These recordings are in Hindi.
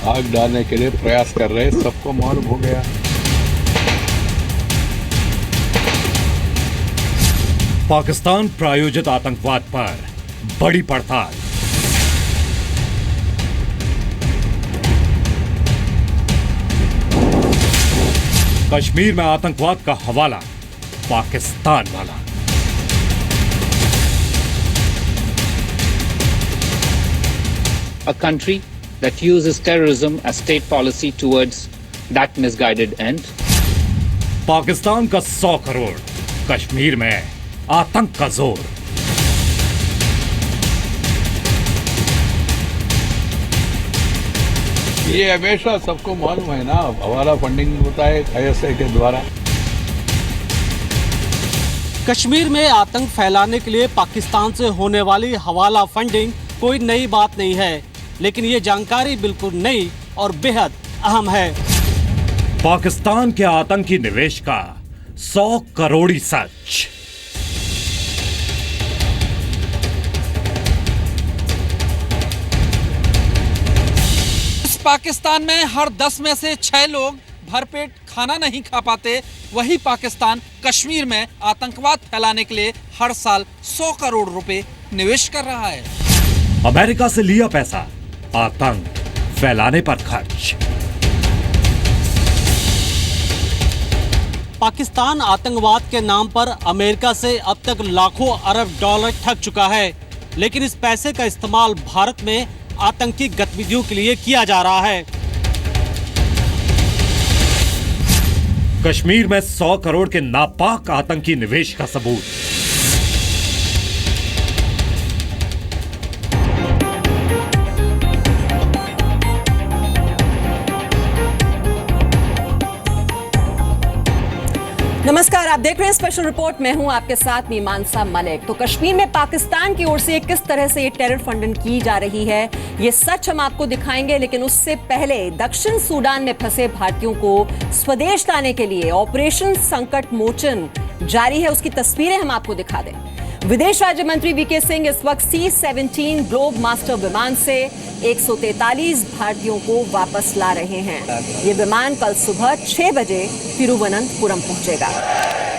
आग डालने के लिए प्रयास कर रहे, सबको मालूम हो गया। पाकिस्तान प्रायोजित आतंकवाद पर बड़ी पड़ताल। कश्मीर में आतंकवाद का हवाला पाकिस्तान वाला। A country that uses terrorism as state policy towards that misguided end. Pakistan का 100 करोड़, कश्मीर में आतंक का जोर। ये हमेशा सबको मालूम है ना, हवाला फंडिंग होता है ISI के द्वारा। कश्मीर में आतंक फैलाने के लिए पाकिस्तान से होने वाली हवाला फंडिंग कोई नई बात नहीं है, लेकिन ये जानकारी बिल्कुल नई और बेहद अहम है। पाकिस्तान के आतंकी निवेश का 100 करोड़ी सच। पाकिस्तान में हर 10 में से 6 लोग भरपेट खाना नहीं खा पाते। वही पाकिस्तान कश्मीर में आतंकवाद फैलाने के लिए हर साल 100 करोड़ रुपए निवेश कर रहा है। अमेरिका से लिया पैसा आतंक फैलाने पर खर्च। पाकिस्तान आतंकवाद के नाम पर अमेरिका से अब तक लाखों अरब डॉलर ठग चुका है, लेकिन इस पैसे का इस्तेमाल भारत में आतंकी गतिविधियों के लिए किया जा रहा है। कश्मीर में 100 करोड़ के नापाक आतंकी निवेश का सबूत। नमस्कार, आप देख रहे हैं स्पेशल रिपोर्ट। मैं हूं आपके साथ मीमांसा मलिक। तो कश्मीर में पाकिस्तान की ओर से किस तरह से ये टेरर फंडिंग की जा रही है, ये सच हम आपको दिखाएंगे। लेकिन उससे पहले दक्षिण सूडान में फंसे भारतीयों को स्वदेश लाने के लिए ऑपरेशन संकट मोचन जारी है, उसकी तस्वीरें हम आपको दिखा दें। विदेश राज्य मंत्री वीके सिंह इस वक्त C-17 ग्लोब मास्टर विमान से 143 भारतीयों को वापस ला रहे हैं। ये विमान कल सुबह 6 बजे तिरुवनंतपुरम पहुंचेगा।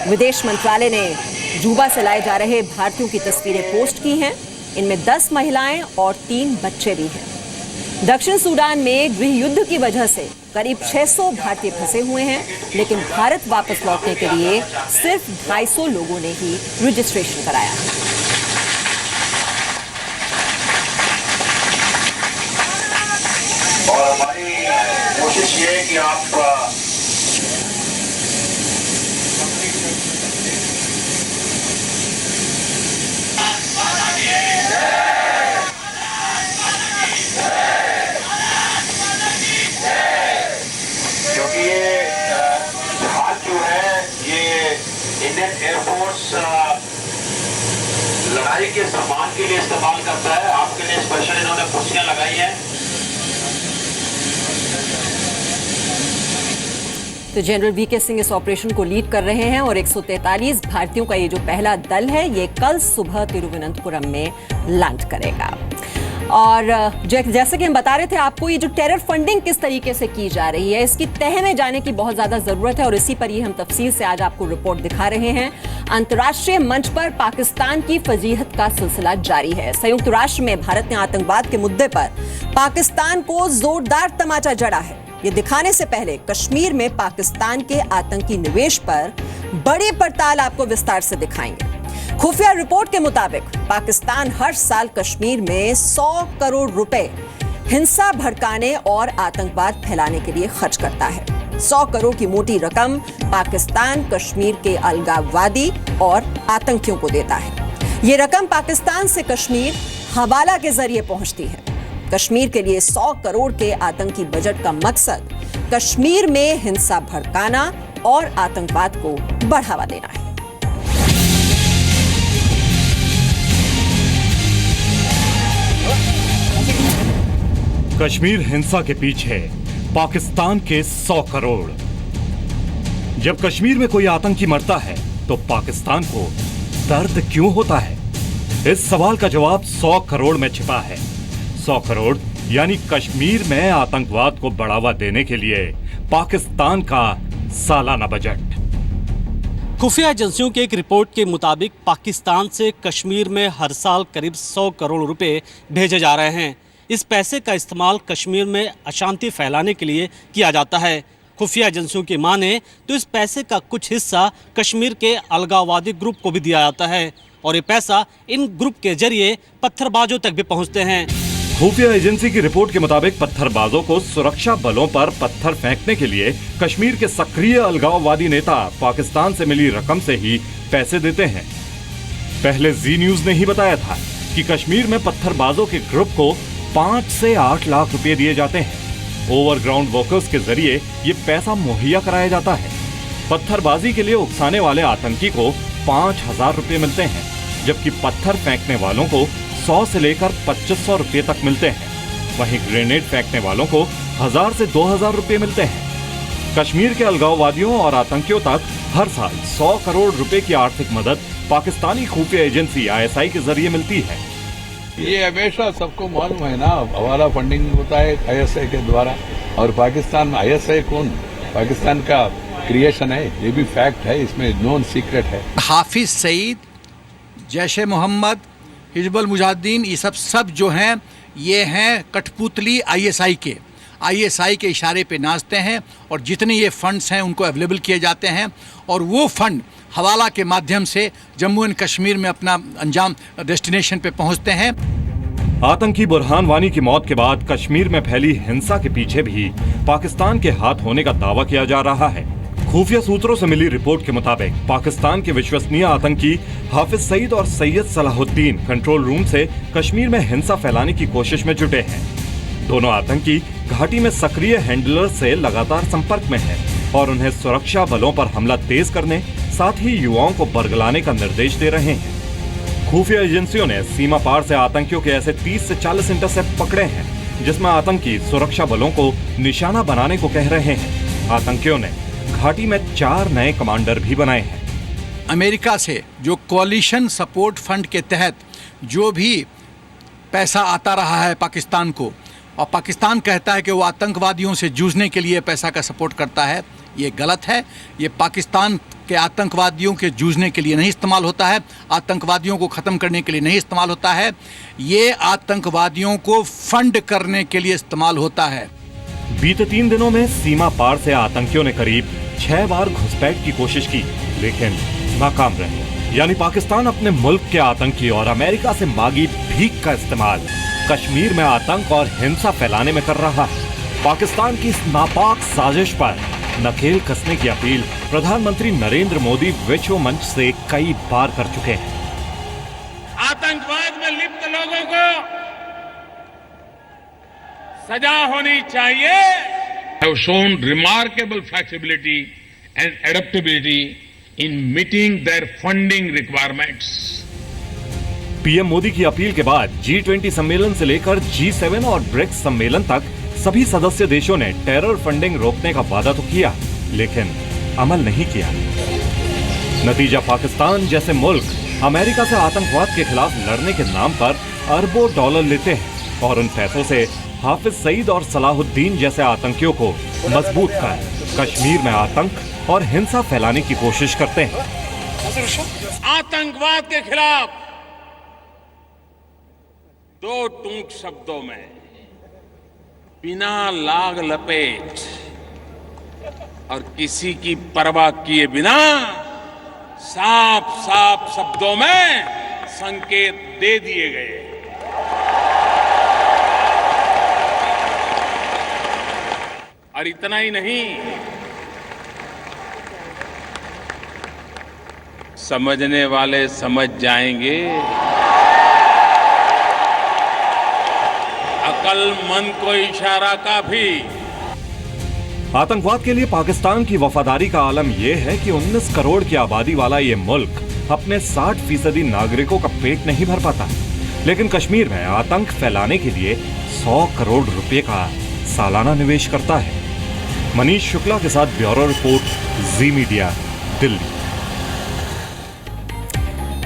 विदेश मंत्रालय ने जुबा से लाए जा रहे भारतीयों की तस्वीरें पोस्ट की हैं। इनमें 10 महिलाएं और 3 बच्चे भी हैं। दक्षिण सूडान में गृह युद्ध की वजह से करीब 600 भारतीय फंसे हुए हैं, लेकिन भारत वापस लौटने के लिए सिर्फ 250 लोगों ने ही रजिस्ट्रेशन कराया है। और हमारी कोशिश ये है कि आप क्योंकि ये जहाज जो है ये इंडियन एयरफोर्स लड़ाई के सामान के लिए इस्तेमाल करता है। आपके लिए स्पेशल इन्होंने कुर्सियां लगाई हैं। तो जनरल वीके सिंह इस ऑपरेशन को लीड कर रहे हैं और 143 भारतीयों का ये जो पहला दल है, ये कल सुबह तिरुवनंतपुरम में लैंड करेगा। और जैसे कि हम बता रहे थे आपको, ये जो टेरर फंडिंग किस तरीके से की जा रही है, इसकी तह में जाने की बहुत ज्यादा जरूरत है और इसी पर ही हम तफसील से आज आपको रिपोर्ट दिखा रहे हैं। अंतर्राष्ट्रीय मंच पर पाकिस्तान की फजीहत का सिलसिला जारी है। संयुक्त राष्ट्र में भारत ने आतंकवाद के मुद्दे पर पाकिस्तान को जोरदार तमाचा जड़ा है। ये दिखाने से पहले कश्मीर में पाकिस्तान के आतंकी निवेश पर बड़ी पड़ताल आपको विस्तार से दिखाएंगे। खुफिया रिपोर्ट के मुताबिक पाकिस्तान हर साल कश्मीर में 100 करोड़ रुपए हिंसा भड़काने और आतंकवाद फैलाने के लिए खर्च करता है। 100 करोड़ की मोटी रकम पाकिस्तान कश्मीर के अलगाववादी और आतंकियों को देता है। ये रकम पाकिस्तान से कश्मीर हवाला के जरिए पहुंचती है। कश्मीर के लिए 100 करोड़ के आतंकी बजट का मकसद कश्मीर में हिंसा भड़काना और आतंकवाद को बढ़ावा देना है। कश्मीर हिंसा के पीछे पाकिस्तान के 100 करोड़। जब कश्मीर में कोई आतंकी मरता है तो पाकिस्तान को दर्द क्यों होता है? इस सवाल का जवाब 100 करोड़ में छिपा है। 100 करोड़ यानी कश्मीर में आतंकवाद को बढ़ावा देने के लिए पाकिस्तान का सालाना बजट। खुफिया एजेंसियों की एक रिपोर्ट के मुताबिक पाकिस्तान से कश्मीर में हर साल करीब 100 करोड़ रुपए भेजे जा रहे हैं। इस पैसे का इस्तेमाल कश्मीर में अशांति फैलाने के लिए किया जाता है। खुफिया एजेंसियों की माने तो इस पैसे का कुछ हिस्सा कश्मीर के अलगाववादी ग्रुप को भी दिया जाता है और ये पैसा इन ग्रुप के जरिए पत्थरबाजों तक भी पहुंचते हैं। खुफिया एजेंसी की रिपोर्ट के मुताबिक पत्थरबाजों को सुरक्षा बलों पर पत्थर फेंकने के लिए कश्मीर के सक्रिय अलगाववादी नेता पाकिस्तान से मिली रकम से ही पैसे देते हैं। पहले जी न्यूज ने ही बताया था कि कश्मीर में पत्थरबाजों के ग्रुप को 5 से 8 लाख रुपए दिए जाते हैं। ओवरग्राउंड वर्कर्स के जरिए ये पैसा मुहैया कराया जाता है। पत्थरबाजी के लिए उकसाने वाले आतंकी को 5,000 रुपए मिलते हैं, जबकि पत्थर फेंकने वालों को 100 से लेकर 2500 रुपए तक मिलते हैं। वहीं ग्रेनेड फेंकने वालों को 1000 से 2000 रुपए मिलते हैं। कश्मीर के अलगाववादियों और आतंकियों तक हर साल 100 करोड़ रुपए की आर्थिक मदद पाकिस्तानी खुफिया एजेंसी ISI के जरिए मिलती है। ये हमेशा सबको मालूम है ना, हवाला फंडिंग होता है ISI के द्वारा। और पाकिस्तान में ISI कौन, पाकिस्तान का क्रिएशन है, ये भी फैक्ट है, इसमें नॉन सीक्रेट है। हाफिज सईद, जैश ए मोहम्मद, हिजबुल मुजाहिदीन, ये सब जो हैं ये हैं कठपुतली ISI के। ISI के इशारे पे नाचते हैं और जितने ये फंड्स हैं उनको अवेलेबल किए जाते हैं और वो फंड हवाला के माध्यम से जम्मू एंड कश्मीर में अपना अंजाम डेस्टिनेशन पे पहुंचते हैं। आतंकी बुरहान वानी की मौत के बाद कश्मीर में फैली हिंसा के पीछे भी पाकिस्तान के हाथ होने का दावा किया जा रहा है। खुफिया सूत्रों से मिली रिपोर्ट के मुताबिक पाकिस्तान के विश्वसनीय आतंकी हाफिज सईद और सैयद सलाहुद्दीन कंट्रोल रूम से कश्मीर में हिंसा फैलाने की कोशिश में जुटे हैं। दोनों आतंकी घाटी में सक्रिय हैंडलर से लगातार संपर्क में हैं और उन्हें सुरक्षा बलों पर हमला तेज करने, साथ ही युवाओं को बरगलाने का निर्देश दे रहे हैं। खुफिया एजेंसियों ने सीमा पार से आतंकियों के ऐसे 30 से 40 इंटरसेप्ट पकड़े हैं, जिसमें आतंकी सुरक्षा बलों को निशाना बनाने को कह रहे हैं। आतंकियों ने घाटी में 4 नए कमांडर भी बनाए हैं। अमेरिका से जो कोalition सपोर्ट फंड के तहत जो भी पैसा आता रहा है पाकिस्तान को, और पाकिस्तान कहता है कि वो आतंकवादियों से जूझने के लिए पैसा का सपोर्ट करता है, ये गलत है। ये पाकिस्तान के आतंकवादियों के जूझने के लिए नहीं इस्तेमाल होता है, आतंकवादियों को ख़त्म करने के लिए नहीं इस्तेमाल होता है, ये आतंकवादियों को फंड करने के लिए इस्तेमाल होता है। बीते 3 दिनों में सीमा पार से आतंकियों ने करीब 6 बार घुसपैठ की कोशिश की, लेकिन नाकाम रहे। यानी पाकिस्तान अपने मुल्क के आतंकी और अमेरिका से मांगी भीख का इस्तेमाल कश्मीर में आतंक और हिंसा फैलाने में कर रहा है। पाकिस्तान की इस नापाक साजिश पर नकेल कसने की अपील प्रधानमंत्री नरेंद्र मोदी विश्व मंच से कई बार कर चुके हैं। आतंकवाद में लिप्त लोगों को सजा होनी चाहिए। Have shown remarkable flexibility and adaptability in meeting their funding requirements. PM Modi की अपील के बाद G20 सम्मेलन से लेकर G7 और ब्रिक्स सम्मेलन तक सभी सदस्य देशों ने टेरर फंडिंग रोकने का वादा तो किया, लेकिन अमल नहीं किया। नतीजा पाकिस्तान जैसे मुल्क अमेरिका से आतंकवाद के खिलाफ लड़ने के नाम पर अरबों डॉलर लेते हैं और उन पैसों से हाफिज सईद और सलाहुद्दीन जैसे आतंकियों को मजबूत कर कश्मीर में आतंक और हिंसा फैलाने की कोशिश करते हैं। आतंकवाद के खिलाफ 2 टूक शब्दों में बिना लाग लपेट और किसी की परवाह किए बिना साफ साफ शब्दों में संकेत दे दिए गए। और इतना ही नहीं, समझने वाले समझ जाएंगे, अक्लमंद को इशारा काफी। आतंकवाद के लिए पाकिस्तान की वफादारी का आलम यह है कि 19 करोड़ की आबादी वाला ये मुल्क अपने 60% नागरिकों का पेट नहीं भर पाता, लेकिन कश्मीर में आतंक फैलाने के लिए 100 करोड़ रुपए का सालाना निवेश करता है। मनीष शुक्ला के साथ ब्यूरो रिपोर्ट, जी मीडिया, दिल्ली।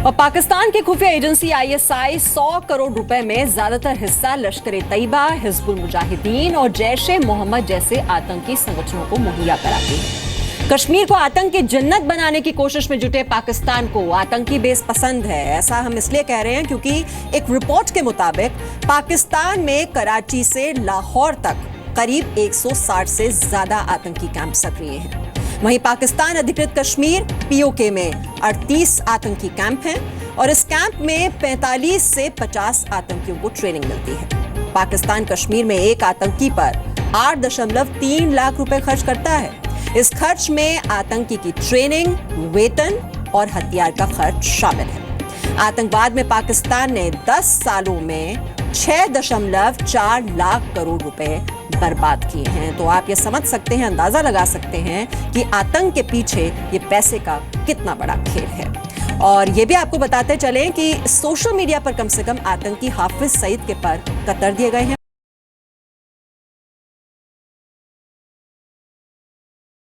और पाकिस्तान की खुफिया एजेंसी आईएसआई 100 करोड़ रुपए में ज्यादातर हिस्सा लश्कर-ए-तैयबा, हिजबुल मुजाहिदीन और जैश-ए-मोहम्मद जैसे आतंकी संगठनों को मुहैया कराती है। कश्मीर को आतंक की जन्नत बनाने की कोशिश में जुटे पाकिस्तान को आतंकी बेस पसंद है। ऐसा हम इसलिए कह रहे हैं क्योंकि एक रिपोर्ट के मुताबिक पाकिस्तान में कराची से लाहौर तक करीब 160 से ज्यादा आतंकी कैंप सक्रिय हैं। वहीं पाकिस्तान अधिकृत कश्मीर पीओके में 38 आतंकी कैंप हैं और इस कैंप में 45 से 50 आतंकियों को ट्रेनिंग मिलती है। पाकिस्तान कश्मीर में एक आतंकी पर 8.3 लाख रुपए खर्च करता है। इस खर्च में आतंकी की ट्रेनिंग, वेतन और हथियार का खर्च शामिल है। आतंकवाद में पाकिस्तान ने 10 सालों में 6.4 लाख करोड़ रुपए बर्बाद किए हैं। तो आप ये समझ सकते हैं, अंदाजा लगा सकते हैं कि आतंक के पीछे ये पैसे का कितना बड़ा खेल है। और ये भी आपको बताते चलें कि सोशल मीडिया पर कम से कम आतंकी हाफिज सईद के पर कतर दिए गए हैं।